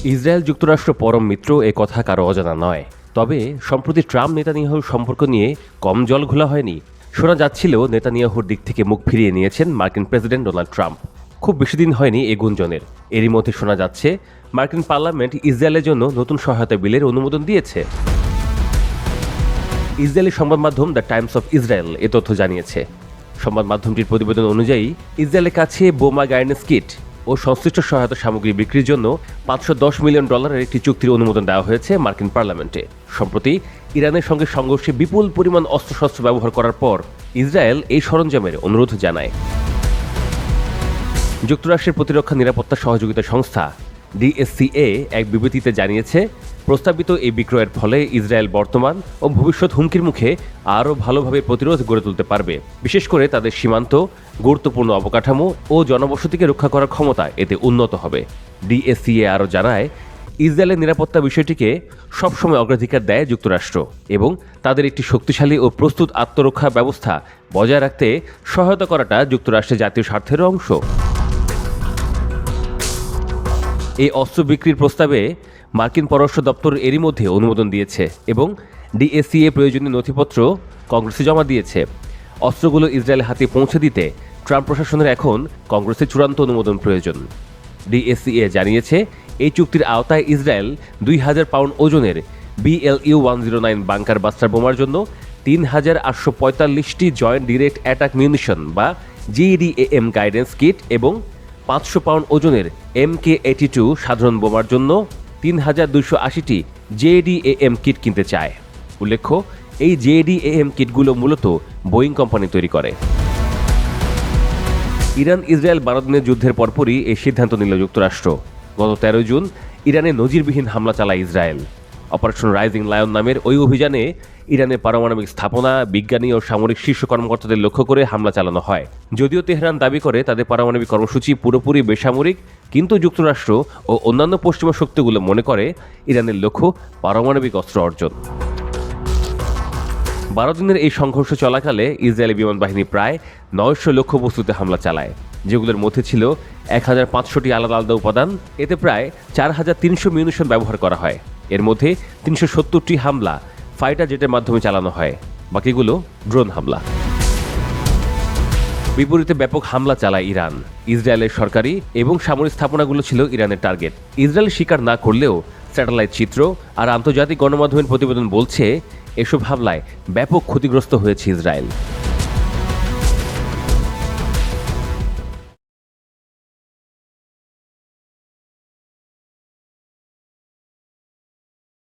Israel যুক্তরাষ্ট্র পরম মিত্র এ কথা কারো অজানা নয়। তবে সম্প্রতি ট্রাম্প নেতানিয়াহুর সম্পর্ক নিয়ে কম জল ঘোলা হয়নি। শোনা যাচ্ছিল নেতানিয়াহুর দিক থেকে মুখ ফিরিয়ে নিয়েছেন মার্কিন প্রেসিডেন্ট ডোনাল্ড ট্রাম্প। খুব বেশি দিন হয়নি এ গুঞ্জনের। এরই মধ্যে শোনা যাচ্ছে মার্কিন পার্লামেন্ট ইসরায়েলের জন্য নতুন সহায়তা বিলের অনুমোদন দিয়েছে। ইসরায়েলি সংবাদ মাধ্যম দ্য টাইমস অফ ইসরায়েল এ তথ্য জানিয়েছে। সংবাদ মাধ্যমটির প্রতিবেদন অনুযায়ী ইসরায়েলের কাছে বোমা গাইডেন্স কিট ও সংশ্লিষ্ট সহায়তা সামগ্রী বিক্রির জন্য $510 মিলিয়ন একটি চুক্তির অনুমোদন দেওয়া হয়েছে মার্কিন পার্লামেন্টে। সম্প্রতি ইরানের সঙ্গে সংঘর্ষে বিপুল পরিমাণ অস্ত্রশস্ত্র ব্যবহার করার পর ইসরায়েল এই সরঞ্জামের অনুরোধ জানায়। যুক্তরাষ্ট্রের প্রতিরক্ষা নিরাপত্তা সহযোগিতা সংস্থা DSCA এক বিবৃতিতে জানিয়েছে, প্রস্তাবিত এই বিক্রয়ের ফলে ইসরায়েল বর্তমান ও ভবিষ্যৎ হুমকির মুখে আরও ভালোভাবে প্রতিরোধ গড়ে তুলতে পারবে। বিশেষ করে তাদের সীমান্ত, গুরুত্বপূর্ণ অবকাঠামো ও জনবসতিকে রক্ষা করার ক্ষমতা এতে উন্নত হবে। DSCA আরও জানায়, ইসরায়েলের নিরাপত্তা বিষয়টিকে সবসময় অগ্রাধিকার দেয় যুক্তরাষ্ট্র এবং তাদের একটি শক্তিশালী ও প্রস্তুত আত্মরক্ষা ব্যবস্থা বজায় রাখতে সহায়তা করাটা যুক্তরাষ্ট্রের জাতীয় স্বার্থের অংশ। এই অস্ত্র বিক্রির প্রস্তাবে মার্কিন পররাষ্ট্র দপ্তর এরই মধ্যে অনুমোদন দিয়েছে এবং DSCA প্রয়োজনীয় নথিপত্র কংগ্রেসে জমা দিয়েছে। অস্ত্রগুলো ইসরায়েলের হাতে পৌঁছে দিতে ট্রাম্প প্রশাসনের এখন কংগ্রেসের চূড়ান্ত অনুমোদন প্রয়োজন। DSCA জানিয়েছে, এই চুক্তির আওতায় ইসরায়েল 2000 পাউন্ড ওজনের BLU-109 বাংকার বাস্টার বোমার জন্য 3845টি জয়েন্ট ডিরেক্ট অ্যাটাক মিউনিশন বা JDAM গাইডেন্স কিট এবং 500 পাউন্ড ওজনের MK-82 সাধারণ বোমার জন্য 3280টি JDAM কিট কিনতে চায়। উল্লেখ্য, এই JDAM কিটগুলো মূলত বোয়িং কোম্পানি তৈরি করে। ইরান ইসরায়েল 12 দিনের যুদ্ধের পরপরই এই সিদ্ধান্ত নিল যুক্তরাষ্ট্র। গত 13 জুন ইরানে নজিরবিহীন হামলা চালায় ইসরায়েল। অপারেশন রাইজিং লায়ন নামের ওই অভিযানে ইরানের পারমাণবিক স্থাপনা, বিজ্ঞানী ও সামরিক শীর্ষ কর্মকর্তাদের লক্ষ্য করে হামলা চালানো হয়। যদিও তেহরান দাবি করে তাদের পারমাণবিক কর্মসূচি পুরোপুরি বেসামরিক, কিন্তু যুক্তরাষ্ট্র ও অন্যান্য পশ্চিমা শক্তিগুলো মনে করে ইরানের লক্ষ্য পারমাণবিক অস্ত্র অর্জন। 12 দিনের এই সংঘর্ষ চলাকালে ইসরায়েলি বিমান বাহিনী প্রায় 900 লক্ষ্যবস্তুতে হামলা চালায়, যেগুলোর মধ্যে ছিল 1500টি আলাদা আলাদা উপাদান। এতে প্রায় 4300 মিউনিশন ব্যবহার করা হয়। এর মধ্যে 370টি হামলা ফাইটার জেটের মাধ্যমে চালানো হয়, বাকিগুলো ড্রোন হামলা। বিপরীতে ব্যাপক হামলা চালায় ইরান। ইসরায়েলের সরকারি এবং সামরিক স্থাপনাগুলো ছিল ইরানের টার্গেট। ইসরায়েল স্বীকার না করলেও স্যাটেলাইট চিত্র আর আন্তর্জাতিক গণমাধ্যমের প্রতিবেদন বলছে, এসব হামলায় ব্যাপক ক্ষতিগ্রস্ত হয়েছে ইসরায়েল।